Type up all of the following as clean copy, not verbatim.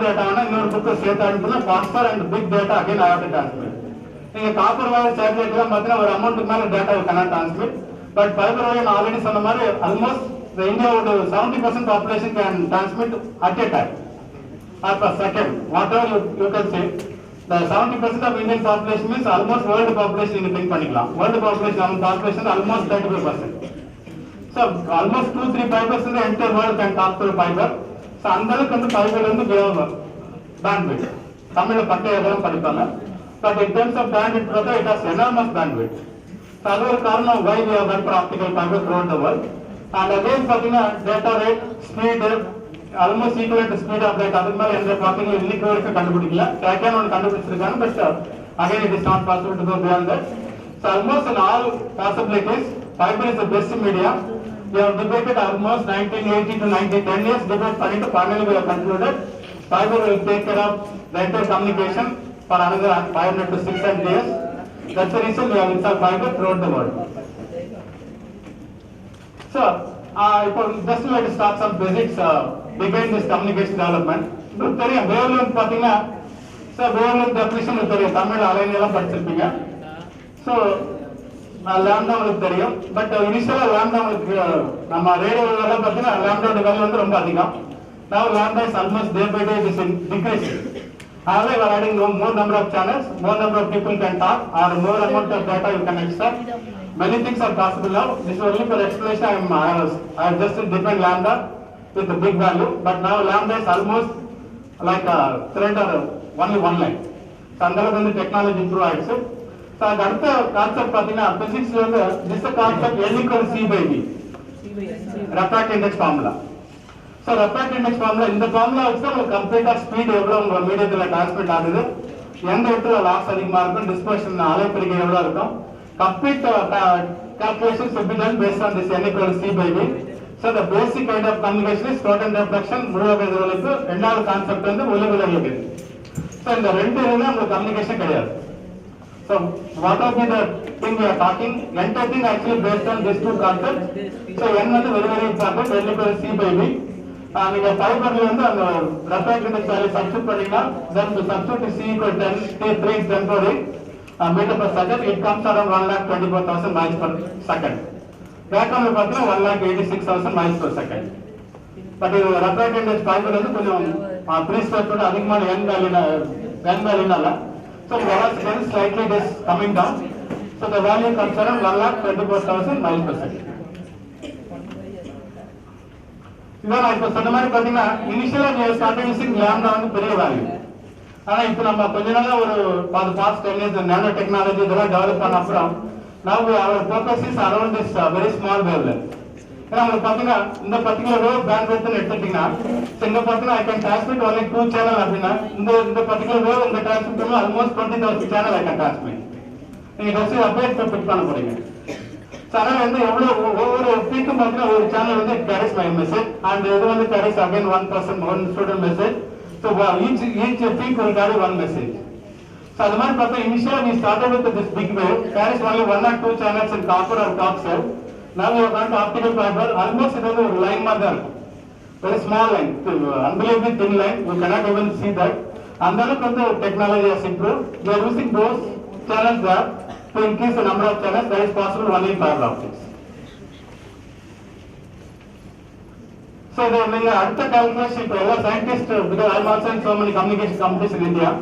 data இன்னொரு book சேர்த்து அனுப்புனா faster and big data again I have to transmit. நீங்க காப்பர் வயர் சேட்டலைட் எல்லாம் பார்த்தீங்கன்னா ஒரு அமௌண்ட்டுக்கு மேல data cannot transmit. But fiber wire நான் ஆல்ரெடி சொன்ன மாதிரி almost the India would 70% population can transmit at a time or per second. Whatever you can say. The 70% of Indian population means almost world population நீங்க think பண்ணிக்கலாம். World population நம்ம population almost 35%. So almost 2-3-5% the entire world can talk through fiber. So அந்த அளவுக்கு வந்து fibre வந்து bandwidth தமிழ்ல பட்டையெல்லாம் படிப்பாங்க. But in terms of bandwidth பார்த்தா it has enormous bandwidth. So அது ஒரு காரணம் why we have went for optical fiber throughout the world. And again பார்த்தீங்கன்னா data rate, speed almost equivalent to speed of light. அதுக்கு மேல எந்த பாத்தீங்கன்னா இன்னைக்கு வரைக்கும் கண்டுபிடிக்கல. Trackன் ஒன்று கண்டுபிடிச்சிருக்காங்க, but again it is not possible to go beyond that. So almost in all possibilities, fiber is the best medium. We have debated almost 1980 to 10 years debate பண்ணிட்டு finally we have concluded fiber will take care of the entire communication for another 500 to 600 years. That's the reason we have installed fiber throughout the world. So, just like to start some basics behind this communication development. உங்களுக்கு தெரியும் wavelength பார்த்தீங்கன்னா wavelength definition தெரியும், Tamil align எல்லாம் படிச்சிருப்பீங்க. So lambda உங்களுக்கு தெரியும், but இனிஷியலா lambda உங்களுக்கு நம்ம ரேடியோல பார்த்தீங்கன்னா லாம்டாவோட வேல்யூ வந்து ரொம்ப அதிகம். Now lambda is almost day by day is decreasing. However, we are adding more number of channels, more number of people can talk, or more amount of data you can extract. Many things are possible now. This is only for explanation. I have just defined lambda with a big value, but now lambda is almost like a thread or only one line. So andalukku வந்து technology improve ஆயிடுச்சு. So அடுத்த concept பாத்தீங்கன்னா பிசிக்ஸ்ல வந்து this concept n equals c by v, refractive index formula. So refractive index formula, இந்த formula வச்சு உங்களுக்கு கம்ப்ளீட்டா speed எவ்வளவு உங்க மீடியத்துல டிரான்ஸ்மிட் ஆகுது, எந்த இடத்துல லாஸ் அதிகமா இருக்கும், டிஸ்பர்ஷன் அலைப்பெருக்கை எவ்வளவு இருக்கும், complete calculations will be done based on this n equals c by v. So the basic kind of communication is photon reflection, முழுவகை எதிரொலிப்பு. இரண்டாவது கான்செப்ட் வந்து ஒளிவிலகல். So இந்த ரெண்டு இதுல உங்களுக்கு கம்யூனிகேஷன் கிடையாது. So what are the thing we are talking? Entire thing actually based on these two concepts. So n வந்து very important, n equals c by v. நீங்க ஃபைபர்ல வந்து அந்த ரெஃப்ராக்டிவ் இன்டெக்ஸ் வேல்யூ சப்ஸ்டிட்யூட் பண்ணீங்கன்னா then the substitute c equal 10 3 is 10 per meter per second. It comes around 1,24,000 miles per second. வேகம்ல பார்த்தா 1,86,000 miles per second. But இது refractive index fibre வந்து கொஞ்சம் ப்ரீஸ்பெக்ட் அதிகமான n வேல்யூனால so the velocity is slightly this coming down. So the value comes around 1,24,000 miles per second. இதான் இப்ப சொன்ன மாதிரி பாத்தீங்கன்னா இனிஷியலா நீங்க ஸ்டார்ட் யூசிங் லாம்டா வந்து பெரிய வேல்யூ. ஆனா இப்ப நம்ம கொஞ்ச நாளா ஒரு பாஸ்ட் 10 years நானோ டெக்னாலஜி இதெல்லாம் டெவலப் பண்ண அப்புறம் now our focus is around this very small wavelength. ஏன்னா உங்களுக்கு பாத்தீங்கன்னா இந்த பர்டிகுலர் வேவ் பேண்ட்விட்த் எடுத்துட்டீங்கன்னா இங்க பாத்தீங்கன்னா I can transmit only 2 channel அப்படின்னா இந்த பர்டிகுலர் வேவ் உங்க டிரான்ஸ்மிட் பண்ணா almost 20,000 channel I can transmit. நீங்க ஜஸ்ட் அப்டேட் பிக் பண்ண போறீங்க. அதனால வந்து எவ்வளவு ஒவ்வொரு பீக்கும் பார்த்தீங்கன்னா ஒரு சேனல் வந்து கேரிஸ் மை மெசேஜ் அண்ட் இது வந்து carries again one student message. So each peak will carry one message. So அது மாதிரி பார்த்தா இனிஷியலா we started with this big wave carries only 1 or 2 channels in copper or coaxial. Now we have gone to optical fiber. Almost இது வந்து ஒரு line மாதிரி தான் இருக்கும், very small line, unbelievably thin line, you cannot even see that. அந்த அளவுக்கு வந்து technology has improved. We are using those channels there to increase the number of channels that is possible only in fiber optics. So நீங்க அடுத்த calculation இப்போ எல்லா scientists, because I am also in so many communication companies in India.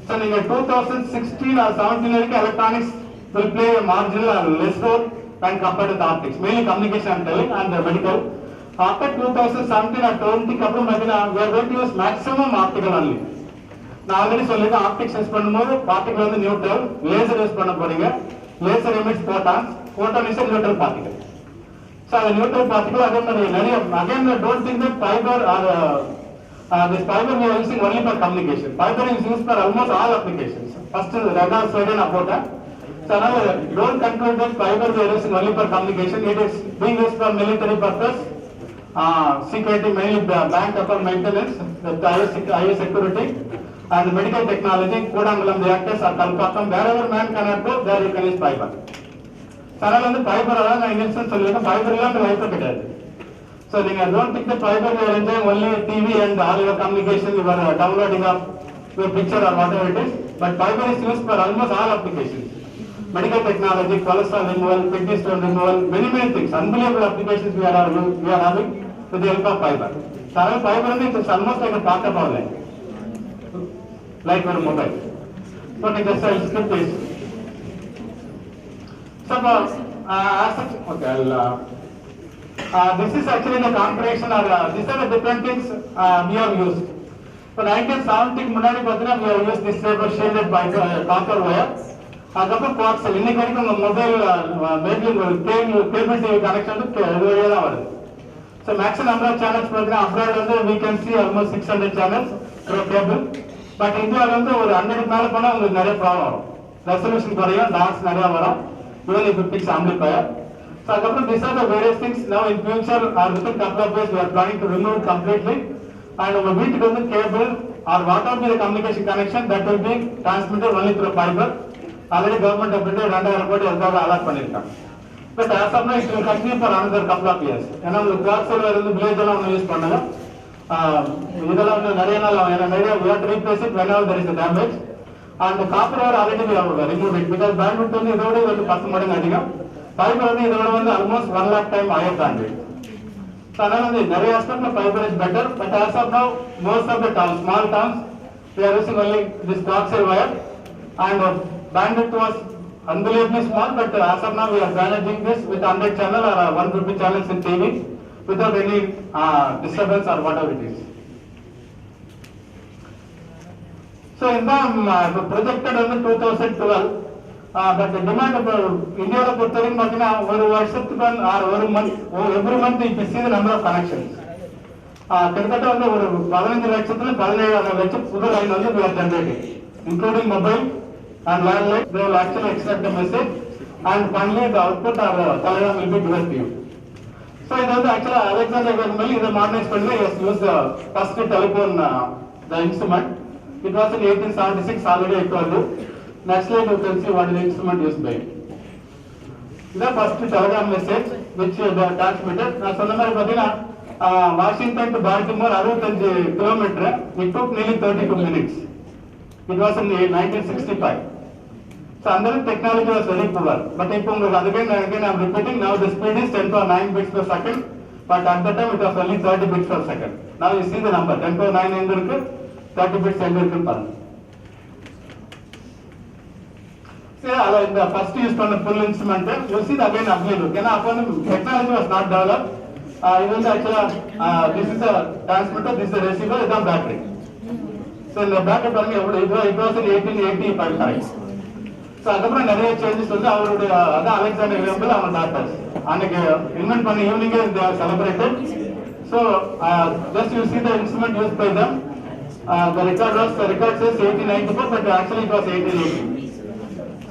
So நீங்க 2016 or 17 வரைக்கும் electronics will play a marginal or less role when compared to the optics, mainly communication I am telling and the medical. After 2017 or 20 அப்புறம் பார்த்தீங்கன்னா we are going to use maximum optical only. நான் already சொல்லிருக்கேன் optics use பண்ணும்போது particle வந்து neutral, laser use பண்ண போறீங்க, laser emits photons, photon is neutral particle. So அந்த neutral particle அதே மாதிரி நிறைய again don't think that fibre or this fibre we are using only for communication. Fiber is used for almost all applications. First radar slide நான் போட்டேன். So அதனால don't conclude that fiber we are using only for communication. It is being used for military purpose, security, mainly bank account maintenance, IS security. And medical technology, Kodangulam reactors or Kalpakkam, wherever man cannot go, there you can use fiber. So, fiber is fiber கிடையாது. So don't think that fiber you are enjoying only TV and all your communication, you are downloading up your picture or whatever it is. But fiber is used for almost all applications. Medical technology, cholesterol removal, kidney stone removal, many things. Unbelievable applications we are having with the help of fiber. So fiber is almost like a part of our life, like your mobile. So just I'll skip this. So this is actually the comparison or these are the different things we have used. For 1970 முன்னாடி பார்த்தீங்கன்னா we have used this type of shielded by copper wire. அதுக்கப்புறம் coaxial. இன்னைக்கு வரைக்கும் உங்க mobile cable TV connection இது வழியா தான் வருது. So maximum number of channels பார்த்தீங்கன்னா abroad வந்து we can see almost 600 channels through cable. But இந்தியாவில் வந்து ஒரு 100 மேல போனா உங்களுக்கு நிறைய ப்ராப்ளம் வரும். ரெசல்யூஷன் குறையும், டாட்ஸ் நிறைய வரும். Even if it picks amplifier. So these are the various things. Now in future or within couple of years we are planning to remove it completely. And our வீட்டுக்கு வந்து cable or whatever be the communication connection that will be transmitted only through fiber. Already government of India 2000 கோடி அதுக்காக allot பண்ணிருக்காங்க. But as of now it will continue for another couple of years. ஏன்னா உங்களுக்கு coaxial இருந்து village எல்லாம் use பண்ணாங்க. இதெல்லாம் வந்து நிறைய நாள் நிறைய we have to replace it whenever there is a damage. And copper wire already we have removed it because bandwidth வந்து இதோட வந்து 10 மடங்கு அதிகம். Fiber வந்து இதோட வந்து almost 1 lakh time higher bandwidth. So அதனால வந்து நிறைய aspect fiber is better. But as of now most of the towns, small towns, we are using only this coaxial wire and bandwidth was unbelievably small. But as of now we are managing this with 100 channel or 150 channels in TV without any disturbance or whatever it is. So in the projected on the 2012, but the demand of India பொறுத்தவரைக்கும் பார்த்தீங்கன்னா ஒரு வருஷத்துக்கு ஒரு month, every month you see the number of connections. கிட்டத்தட்ட வந்து ஒரு 15 லட்சத்துல 17 லட்சம் புது லைன் வந்து we are generating, including mobile and landline. They will actually extract the message and finally the output or telegram will be given to you. So இது வந்து actually Alexander Graham Bell இதை மாடர்னைஸ் பண்ணி use the first telephone the instrument. It was in 1876 already I told you. Next slide you can see what is the instrument used by. The first telegram message which they transmitted. நான் சொன்ன மாதிரி பார்த்தீங்கன்னா Washington to Baltimore 65 kilometre. It took nearly 32 minutes. It was in 1965. So under the technology was very poor. But இப்போ உங்களுக்கு again I am repeating, now the speed is 10 to 9 bits per second. But at that time it was only 30 bits per second. Now you see the number 10 to 9 எங்க இருக்கு, 30 bits எங்க இருக்குன்னு பாருங்க. See, in the first use பண்ண full instrument, you see the again ugly look. ஏன்னா அப்போ technology was not developed. இது வந்து actually this is a transmitter, this is a receiver, இதுதான் battery. So இந்த battery பாருங்க எவ்வளவு it was in 1880 if I correct. So அதுக்கப்புறம் நிறைய சேஞ்சஸ் வந்து அவருடைய அதான் அலெக்சாண்டர் கிராம் பெல் அவங்க டாக்டர்ஸ் அன்னைக்கு இன்வென்ட் பண்ண ஈவினிங்கே they are celebrated. So just you see the instrument used by them. The record says 1894 but actually it was 1880.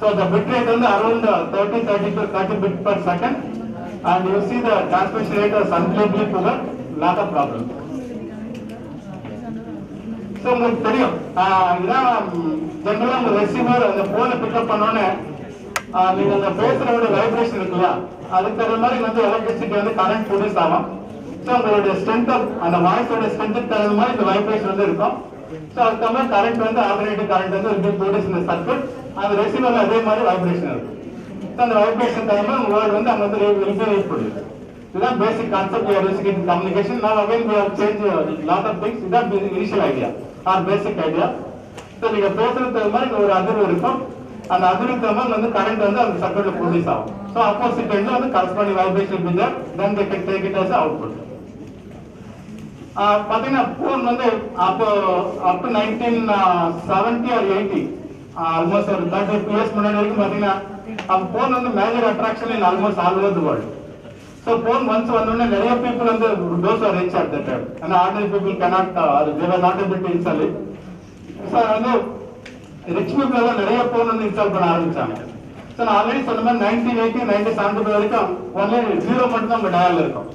So the bit rate is around 30 bits per second, and you see the transmission rate is unbelievably poor, lot of problems. So உங்களுக்கு தெரியும் இதான் ஜெனரலா உங்க receiver அந்த போனை pickup பண்ணோன்னே நீங்க அந்த பேசுறோட வைப்ரேஷன் இருக்குல்ல அதுக்கு தகுந்த மாதிரி வந்து எலக்ட்ரிசிட்டி வந்து கரண்ட் ப்ரொடியூஸ் ஆகும். ஸோ உங்களுடைய ஸ்ட்ரென்த் அந்த வாய்ஸோட ஸ்ட்ரென்த்துக்கு தகுந்த மாதிரி இந்த வைப்ரேஷன் வந்து இருக்கும். ஸோ அதுக்கு தகுந்த மாதிரி கரண்ட் வந்து ஆல்டர்னேட்டிவ் கரண்ட் வந்து will be produced in the circuit. அந்த ரிசீவர்ல அதே மாதிரி வைப்ரேஷன் இருக்கும். ஸோ அந்த வைப்ரேஷன் தகுந்த மாதிரி வேர்ட் வந்து அங்க வந்து will be reproduced. இதுதான் basic concept we are using in communication. Now again we have changed lot of things. இதுதான் initial idea or basic idea. So நீங்க பேசுறது தகுந்த மாதிரி ஒரு அதிர்வு இருக்கும். அந்த அதிர்வுக்கு தகுந்த மாதிரி வந்து கரண்ட் வந்து அந்த சர்க்யூட்ல ப்ரொடியூஸ் ஆகும். ஸோ ஆப்போசிட் எண்ட்ல வந்து corresponding vibration will be there. Then they can take it as output. பாத்தீங்கன்னா போன் வந்து அப்போ அப் டு 1970 or 80 ஆல்மோஸ்ட் ஒரு 30 years முன்னாடி வரைக்கும் பாத்தீங்கன்னா போன் வந்து major attraction in almost all over the world. So phone once வந்தோடனே நிறைய பீப்புள் வந்து those are rich at that time. ஏன்னா ordinary people cannot they were not able to install it. So வந்து rich people எல்லாம் நிறைய phone வந்து install பண்ண ஆரம்பிச்சாங்க. ஸோ நான் ஆல்ரெடி சொன்ன மாதிரி 1980 1970 வரைக்கும் ஒன்லி 0 மட்டும் தான் உங்க டயல் இருக்கும்.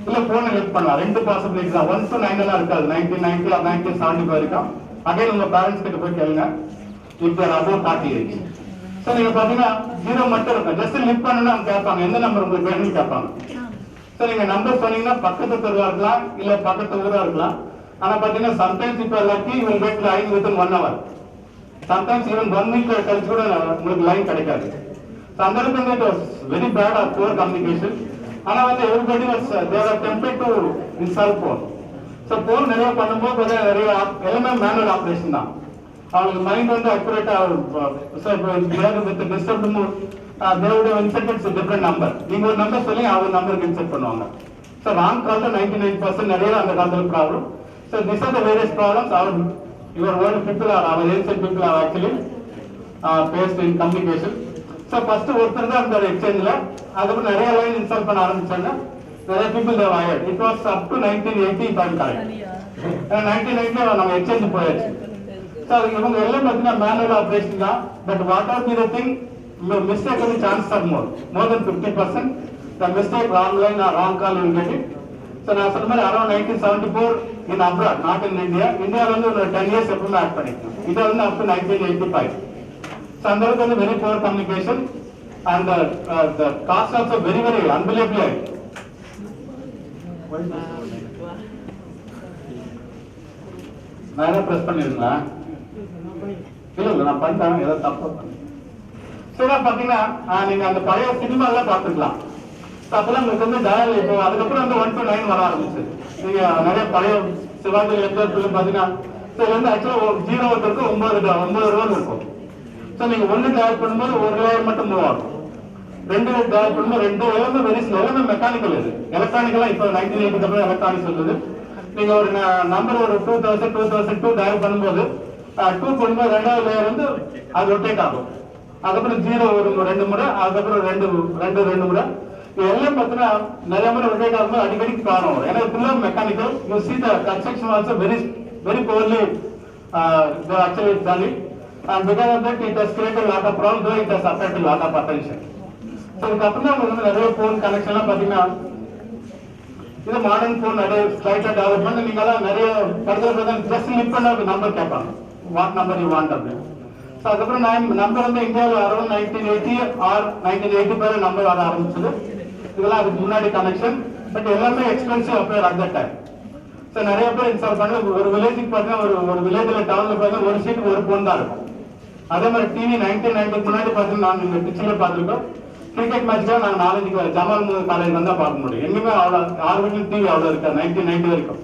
இல்ல போன் ஹெல்ப் பண்ணலாம். ரெண்டு பாசிபிலிட்டிஸ் தான். 1 to 9 எல்லாம் இருக்காது. 1990 or 1970 வரைக்கும் அகைன் உங்க பேரண்ட்ஸ் கிட்ட போய் கேளுங்க. இப் தேர் அபவ் 40 ஏஜ். ஸோ நீங்க பாத்தீங்கன்னா 0 மட்டும் இருக்கும். ஜஸ்ட் லிஃப்ட் பண்ணா அவங்க கேட்பாங்க எந்த நம்பர் உங்களுக்கு வேணும்னு கேட்பாங்க. ஸோ நீங்க நம்பர் சொன்னீங்கன்னா பக்கத்து தெருவா இருக்கலாம் இல்ல பக்கத்து ஊரா இருக்கலாம். ஆனா பாத்தீங்கன்னா சம்டைம்ஸ் இப்போ lucky will get line within 1 hour. Sometimes even 1 week கழிச்சு கூட உங்களுக்கு லைன் கிடைக்காது. ஸோ அந்த அளவுக்கு வந்து it was very bad or poor communication. ஆனா வந்து everybody was they are tempted to install phone. So phone நிறைய பண்ணும்போது பார்த்தீங்கன்னா நிறைய எல்லாமே மேனுவல் ஆப்ரேஷன் தான். அவங்களுக்கு மைண்ட் வந்து அக்யூரேட்டா வித் டிஸ்டர்ப்டு மூட் தேவோட இன்செக்ட் டிஃபரெண்ட் நம்பர். நீங்க ஒரு நம்பர் சொல்லி அவர் நம்பருக்கு இன்செக்ட் பண்ணுவாங்க. ஸோ ராங் கால் 99% நிறைய அந்த காலத்தில் problem. So this are the various problems our your world people or our ancient people are actually based in communication. So first ஒருத்தர் தான் இருந்தார் எக்ஸ்சேஞ்சில். அதுக்கப்புறம் நிறைய லைன் இன்ஸ்டால் பண்ண ஆரம்பிச்சாங்க. நிறைய people they hired. It was up to 1980 correct. 1990 நம்ம எக்ஸ்சேஞ்ச் போயாச்சு. ஸோ இவங்க எல்லாம் பார்த்தீங்கன்னா மேனுவல் ஆப்ரேஷன் தான். But what are the thing mistake only chances are more than 50%. The mistake wrong line or wrong call you will get it. So நான் சொன்ன மாதிரி around 1974 in abroad, not in India. India வந்து ஒரு 10 years எப்பவுமே add பண்ணிக்கலாம். இது வந்து up to 1985. So அந்த அளவுக்கு வந்து very poor communication and the cost also very unbelievably high. நான் என்ன பிரஸ் பண்ணிருந்தா இல்ல நான் பண்ணிட்டேன் ஏதோ தப்பா பண்ணேன். சரி பாத்தீங்கன்னா நீங்க அந்த பழைய சினிமா எல்லாம் பாத்துக்கலாம். அப்பெல்லாம் உங்களுக்கு வந்து டயல் இப்போ அதுக்கப்புறம் வந்து 1 to 9 வர ஆரம்பிச்சு. நீங்க நிறைய பழைய சிவாஜி எல்லாம் பாத்தீங்கன்னா வந்து ஆக்சுவலா 0 இருக்கும் 9 ரூபாய் இருக்கும். ஸோ நீங்க 1 டயல் பண்ணும்போது 1 லேயர் மட்டும் மூவ் ஆகும். 2 டயல் பண்ணும்போது 2 எல்லாமே வெரி ஸ்லோ. எல்லாமே மெக்கானிக்கல். இது எலக்ட்ரானிக்கலா இப்போ 1980 அப்புறம் எலக்ட்ரானிக் சொல்லுது. நீங்க ஒரு நம்பர் ஒரு 2002 டயல் பண்ணும்போது 2 பண்ணும்போது 2வது லேயர் வந்து அது ரொட்டேட் ஆகும். அதுக்கப்புறம் 0 ஒரு 2 முறை, அதுக்கப்புறம் 2 முறை. எல்லாம் பார்த்தீங்கன்னா நிறைய முறை ரொட்டேட் ஆகும்போது அடிக்கடி ப்ராப்ளம் வரும். ஏன்னா ஃபுல்லாக mechanical. You see the construction also very poorly actually done it. And because of that it has created a lot of problems, though it has affected a lot of attention. So இதுக்கப்புறம் தான் உங்களுக்கு நிறைய phone கனெக்ஷன்லாம் பார்த்தீங்கன்னா இது modern phone நிறைய ஸ்லைட்டாக develop பண்ணி நீங்களாம் நிறைய படுத்த ஜஸ்ட் லிப் பண்ண நம்பர் கேட்பாங்க. வாட் நம்பர் யூ வாண்ட் அப்படின்னு. ஸோ அதுக்கப்புறம் நம்பர் வந்து இந்தியாவில் அரௌண்ட் 1980 ஆர் 1985 நம்பர் வர ஆரம்பிச்சது. இதெல்லாம் அதுக்கு முன்னாடி கனெக்ஷன். பட் எல்லாமே expensive affair at that time. So நிறைய பேர் இன்ஸ்டால் பண்ணி ஒரு வில்லேஜுக்கு பார்த்தீங்கன்னா ஒரு வில்லேஜில் டவுனில் பார்த்தீங்கன்னா ஒரு சீட்டுக்கு ஒரு ஃபோன் தான் இருக்கும். அதே மாதிரி டிவி 1990 முன்னாடி பார்த்தீங்கன்னா நாங்கள் இந்த பிக்சரில் பார்த்துருக்கோம். கிரிக்கெட் மேட்ச்க்காக நாங்கள் 4 ஜமால் காலேஜ் வந்தால் பார்க்க முடியும். எங்கேயுமே அவ்வளோ 6 வீட்டில் டிவி அவ்வளோ இருக்காது 1990 வரைக்கும்.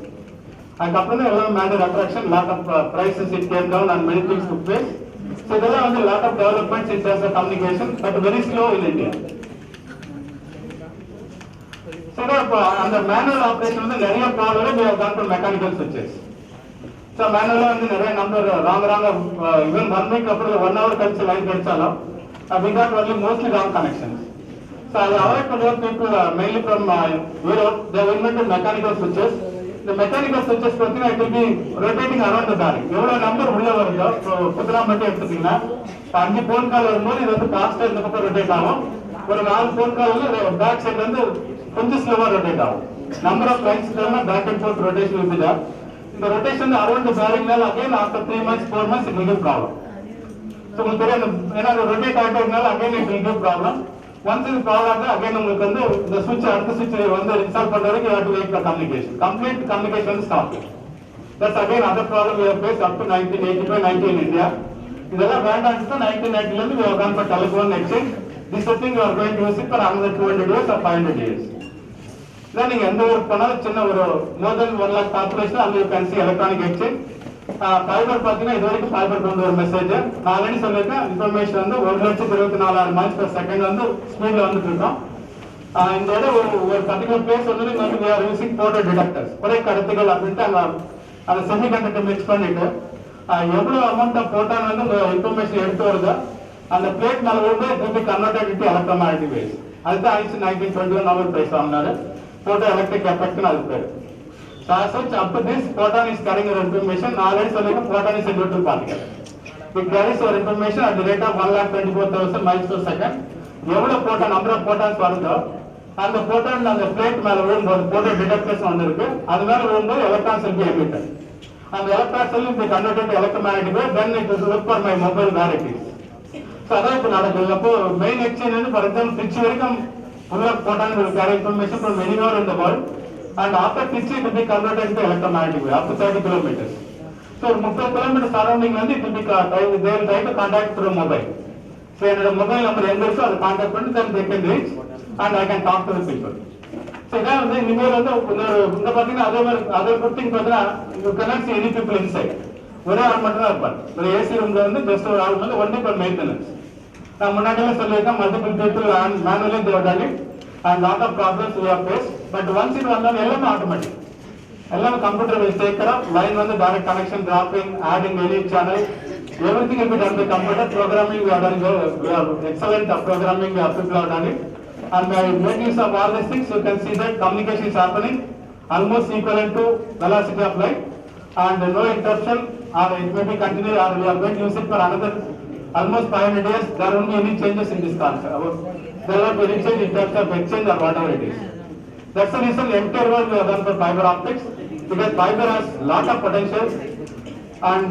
அதுக்கப்புறம் தான் எல்லாம் major attraction, lot of prices it came down and many things took place. So there are a lot of developments in terms of communication, but very slow in India. So on the manual operation, the area problem we have gone to mechanical switches. So manual and the number wrong, even 1 week after 1 hour culture line we got only mostly wrong connections. So I avoid to work people mainly from Europe. They have invented mechanical switches. The mechanical switches it will be rotating around the bearing. எவ்வளவு number உள்ள வருதோ புத்தனா மட்டும் எடுத்துட்டீங்கன்னா 5 phone call வரும்போது இது வந்து ஃபாஸ்டா இந்த பக்கம் ரொட்டேட் ஆகும். ஒரு 4 போன் கால்ல பேக் சைடு வந்து கொஞ்சம் ஸ்லோவா ரொட்டேட் ஆகும். நம்பர் ஆஃப் லைன்ஸ் இருந்தா back and forth rotation will be there. இந்த ரொட்டேஷன் அரௌண்ட் தி bearing மேல again after 3 months 4 months it will give problem. So உங்களுக்கு தெரியும் ஏன்னா ரொட்டேட் ஆகிறதுனால again it will give problem. Once it is problem again உங்களுக்கு வந்து இந்த switch அடுத்த switch வந்து இன்ஸ்டால் பண்ற வரைக்கும் you have to wait for communication. Complete communication stop. That's again other problem we have faced up to 1985-90 in India. இதெல்லாம் வேண்டாம்னு தான் 1990 ல இருந்து we have gone for telephone exchange. This thing you are going to use it for another 200 years or 500 years. இதான் நீங்க எந்த ஊருக்கு போனாலும் சின்ன ஒரு more than 1 lakh population அங்க you can see electronic exchange. Fibre பாத்தீங்கன்னா இது வரைக்கும் ஃபைபர் கொண்டு ஒரு மெசேஜ் நான் ஆல்ரெடி சொல்லிருக்கேன். இன்ஃபர்மேஷன் வந்து 1,24,000 மைல்ஸ் பெர் செகண்ட் வந்து ஸ்பீட்ல வந்துட்டு இருக்கோம். இந்த இடம் ஒரு பர்டிகுலர் பிளேஸ் வந்து we are using photo detectors, புதை கடத்திகள் அப்படின்ட்டு அந்த செமிகண்டக்டர் மிக்ஸ் பண்ணிட்டு எவ்வளவு அமௌண்ட் ஆஃப் போட்டான் வந்து உங்க இன்ஃபர்மேஷன் எடுத்து வருதோ அந்த பிளேட் மேல விழுந்து it will be converted into electromagnetic waves. அதுதான் ஐன்ஸ்டீன் 1921 நோபல் பிரைஸ் வாங்கினாரு. போட்டோ எலக்ட்ரிக் எஃபெக்ட்னு அது பேரு. So as such, up to this photon is carrying your information. Already சொல்லிருக்கேன் photon is a neutral particle. It carries your information at the rate of 1,24,000 miles per second. எவ்வளவு photon number of photons வருதோ அந்த photon அந்த plate மேல விழும்போது photo detectors ஒன்று இருக்கு. அது மேல விழும்போது electrons will be emitted. அந்த electrons will be converted to electromagnetic wave. Then it will look for my mobile where it is. So அதான் இப்போ நடக்குது. அப்போ மெயின் எக்ஸ்சேஞ்ச் வந்து ஃபார் எக்ஸாம்பிள் திருச்சி வரைக்கும் full of photon will carry information from anywhere in the world, and after pitch it will be converted into electromagnetic wave up to 30 kilometers. So 30 kilometers surrounding it will be they will try to contact through mobile. So என்னோட mobile number எங்க இருக்கோ அதை contact பண்ணி then they can reach and I can talk to the people. So இதான் வந்து இனிமேல் வந்து இங்க பாத்தீங்கன்னா அதே good thing பாத்தீங்கன்னா you cannot see any people inside. ஒரே ஆள் மட்டும் தான் இருப்பார். ஒரு ஏசி ரூம்ல வந்து ஜஸ்ட் ஒரு ஆள் வந்து only for maintenance. நான் முன்னாடியே சொல்லியிருக்கேன் multiple people and manually they are done it and lot of problems we have faced, but once it வந்தாலும் எல்லாமே ஆட்டோமேட்டிக். எல்லாமே computer will take care of. Line வந்து direct connection, dropping, adding any channel, everything will be done by computer. Programming we are done, we have excellent programming people have done it, and by making use of all these things you can see that communication is happening almost equivalent to velocity of light and no interruption, or it may be continued, or we are going to use it for another almost 500 years. There won't be any changes in this concept. There won't be any change in terms of exchange or whatever it is. That's the reason the entire world we have done for fiber optics, because fiber has lot of potential and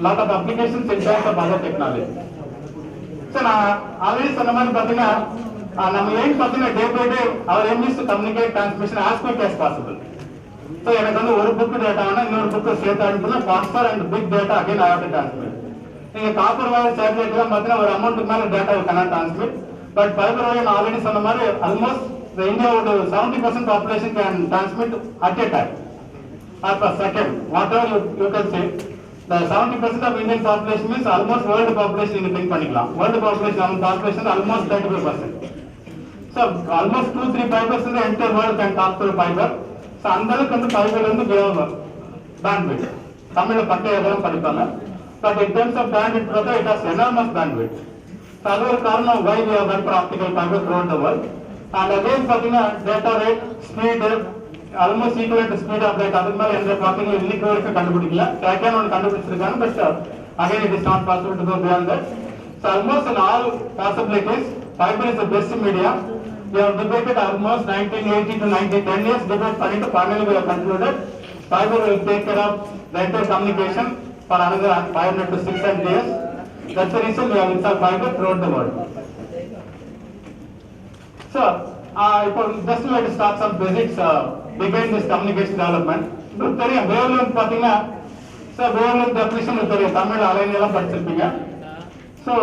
lot of applications in terms of other technology. So நான் already சொன்ன மாதிரி பாத்தீங்கன்னா நம்ம ஏன் பாத்தீங்கன்னா day by day our aim is to communicate transmission as quick as possible. So எனக்கு வந்து ஒரு புக் டேட்டா வேணா இன்னொரு புக் சேர்த்து அனுப்புனா faster and big data again I have to transmit. நீங்க காப்பர் வயர் சேட்டலைட் எல்லாம் பாத்தீங்கன்னா ஒரு அமௌண்ட்டுக்கு மேல data cannot transmit, but fiber wire நான் ஆல்ரெடி சொன்ன மாதிரி almost the India would 70% population can transmit at a time or per second, whatever you can say. The 70% of Indian population means almost world population you think பண்ணிக்கலாம். World population population almost 35%. So almost 2-3-5% the entire world can talk through fiber. So அந்த அளவுக்கு வந்து fiber வந்து bandwidth. தமிழ்ல பட்டை எல்லாம் படிப்பாங்க. But in terms of bandwidth it has enormous bandwidth. So அது ஒரு காரணம் why we have went for optical fiber throughout the world. And again பாத்தீங்கன்னா data rate, speed, almost equal to speed of light. அதுக்கு மேல எந்த பாத்தீங்கன்னா இன்னைக்கு வரைக்கும் கண்டுபிடிக்கல. Draken ஒன்னு கண்டுபிடிச்சிருக்காங்க, but again it is not possible to go beyond that. So almost in all possibilities fiber is the best medium. We have debated almost 1980 to 10 years debate பண்ணிட்டு finally we have concluded fiber will take care of the entire communication for another 500 to 600 years. That's the reason we have installed fiber throughout the world. So இப்போ just like to start some basics behind this communication development. உங்களுக்கு தெரியும் wavelength பாத்தீங்கன்னா wavelength definition உங்களுக்கு தெரியும், Tamil align எல்லாம் படிச்சிருப்பீங்க. So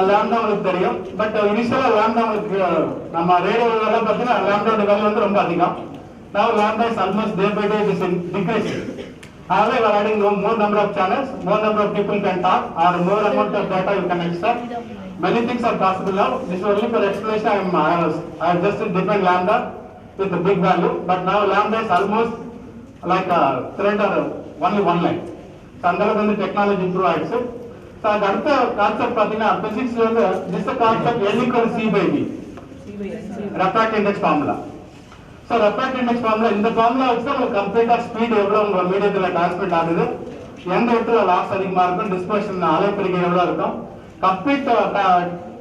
lambda உங்களுக்கு தெரியும், பட் இனிஷியலா லாம்டா உங்களுக்கு நம்ம ரேடியோல பாத்தீங்கன்னா லாம்டாவோட வேல்யூ வந்து ரொம்ப அதிகம். Now lambda is almost day by day it is decreasing. However, we are adding more number of channels, more number of people can talk, or more amount of data you can extract. Many things are possible now. This is only for explanation. I have just defined lambda with a big value, but now lambda is almost like a thread or only one line. So andala vandu technology improve aayirchu. So adha concept pathina physics la vandu this is concept N equals C by V, refractive index formula. So refractive index formula, இந்த formula வச்சு உங்களுக்கு கம்ப்ளீட்டா speed எவ்வளவு உங்க மீடியத்துல transmit ஆகுது, எந்த இடத்துல loss அதிகமா இருக்கும், டிஸ்பர்ஷன் அலைப்பிரிகை எவ்வளவு இருக்கும், complete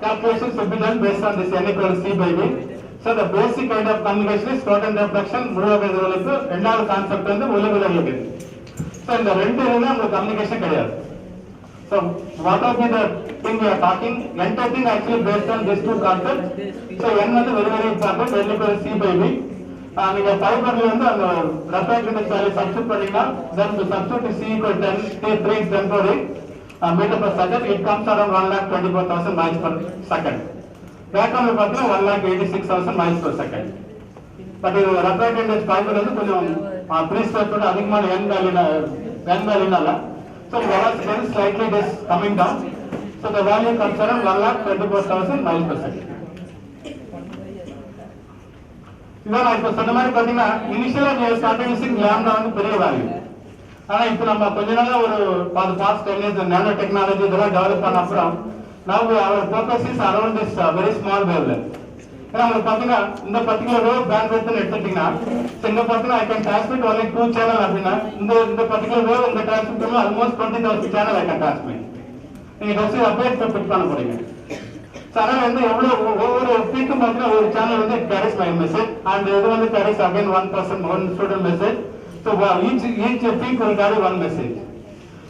calculations will be done based on this N equals C by V. So the basic kind of communication is photon reflection, முழுவகை எதிரொலிப்பு. இரண்டாவது கான்செப்ட் வந்து ஒளிவிலகல். So இந்த ரெண்டு இருந்தா உங்களுக்கு கம்யூனிகேஷன் கிடையாது. So what are the thing we are talking? Entire thing actually based on these two concepts. So N வந்து very important, N equals C by V. நீங்க ஃபைபர்ல வந்து அந்த ரெஃப்ராக்டிவ் இன்டெக்ஸ் வேல்யூ சப்ஸ்டிட்யூட் பண்ணீங்கன்னா then the substitute C equal 10 3 is 10 per meter per second, it comes around 1,24,000 miles per second. வேகம்ல பார்த்தா 1,86,000 miles per second. But இது refractive index fibre வந்து கொஞ்சம் ப்ரீஸ்பெக்ட் அதிகமான n வேல்யூனால so velocity is slightly it is coming down, so the value comes around 1,24,000 miles per second. இதான் நான் இப்ப சொன்ன மாதிரி பாத்தீங்கன்னா இனிஷியலா நீங்க ஸ்டார்ட் யூசிங் லாம்டா வந்து பெரிய வேல்யூ. ஆனா இப்ப நம்ம கொஞ்ச நாளா ஒரு பாஸ்ட் 10 years நானோ டெக்னாலஜி இதெல்லாம் டெவலப் பண்ண அப்புறம் now our focus is around this very small wavelength. ஏன்னா உங்களுக்கு பாத்தீங்கன்னா இந்த பர்டிகுலர் வேவ் பேண்ட்விட்த் எடுத்துட்டீங்கன்னா இங்க பாத்தீங்கன்னா I can transmit only 2 channel அப்படின்னா இந்த பர்டிகுலர் வேவ் உங்க டிரான்ஸ்மிட் பண்ணா almost 20,000 channel I can transmit. நீங்க ஜஸ்ட் அப்டேட் பிக் பண்ண போறீங்க. சார் வந்து எவ்வளவு ஒவ்வொரு பீக்கும் பாத்தீங்கன்னா ஒரு சேனல் வந்து கேரிஸ் மை மெசேஜ் அண்ட் இது வந்து carries again one student message. So each peak will carry one message.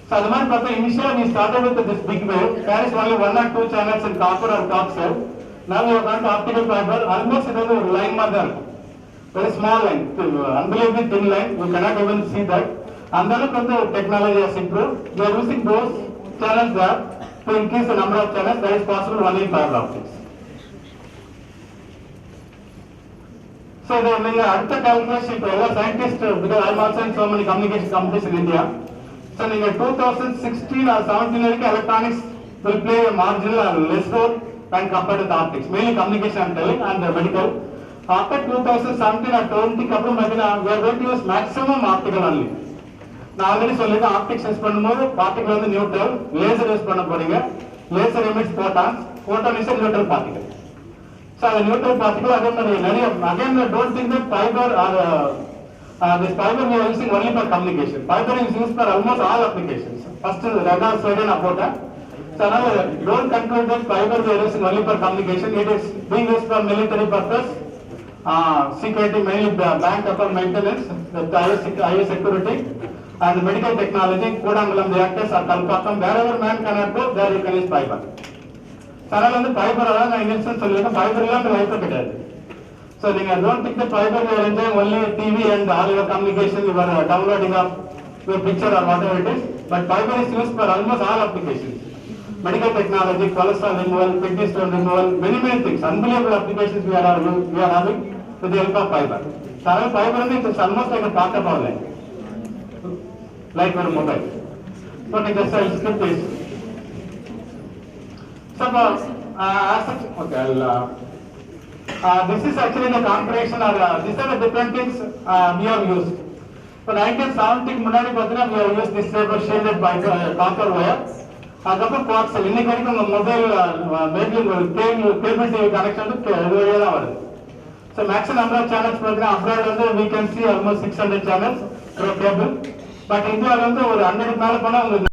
So அது மாதிரி பார்த்தா இனிஷியலா we started with this big wave carries only 1 or 2 channels in copper or coaxial. Now we have gone to optical fiber. Almost it is a line மாதிரி தான் இருக்கும். Very small line, unbelievably thin line. You cannot even see that. அந்த அளவுக்கு வந்து technology has improved. We are using those channels there to increase the number of channels that is possible only in fiber optics. So நீங்க அடுத்த calculation இப்போ எல்லா scientists, because I am also in so many communication companies in India. So நீங்க 2016 or 17 வரைக்கும் electronics will play a marginal or less role when compared to the optics. Mainly communication I am telling and medical. After 2017 or 20 அப்புறம் பார்த்தீங்கன்னா we are going to use maximum optical only. நான் already சொல்லியிருக்கேன் optics use பண்ணும்போது particle வந்து neutral, laser use பண்ண போறீங்க. Laser emits photons, photon is neutral particle. So அந்த neutral particle அதே மாதிரி நிறைய again don't think that fibre or this fiber we are using only for communication. Fiber is used for almost all applications. First radar slide நான் போட்டேன். So now don't conclude that fiber we are using only for communication. It is being used for military purpose, security, mainly bank account maintenance, the IS security, and medical technology, Kodangulam reactors or Kalpakkam, wherever man cannot go, there you can use fiber. அதனால வந்து fibre அதான் நான் investment சொல்லியிருக்கேன். Fibre இல்லாமல் லைஃபே கிடையாது. So நீங்கள் don't think the fibre you are enjoying only TV and all your communication, your downloading of your picture or whatever it is. But fibre is use for almost all applications. Medical technology, cholesterol removal, kidney stone removal, many things, unbelievable applications we are having with the help of fiber. So fiber is almost like a pocket power line, like your mobile. Okay, just I'll skip this. So as such, okay, this is actually the comparison, or these are the different things we have used. For 1970 முன்னாடி பார்த்தீங்கன்னா we have used this type of shielded by copper wire. அதுக்கப்புறம் coaxial. இன்னைக்கு வரைக்கும் உங்க mobile cable TV connection இது வழியா தான் வருது. So maximum number of channels பார்த்தீங்கன்னா அப்ராட் வந்து we can see almost 600 channels cable. But இந்தியாவில் வந்து ஒரு 100 மேலே போனால் உங்களுக்கு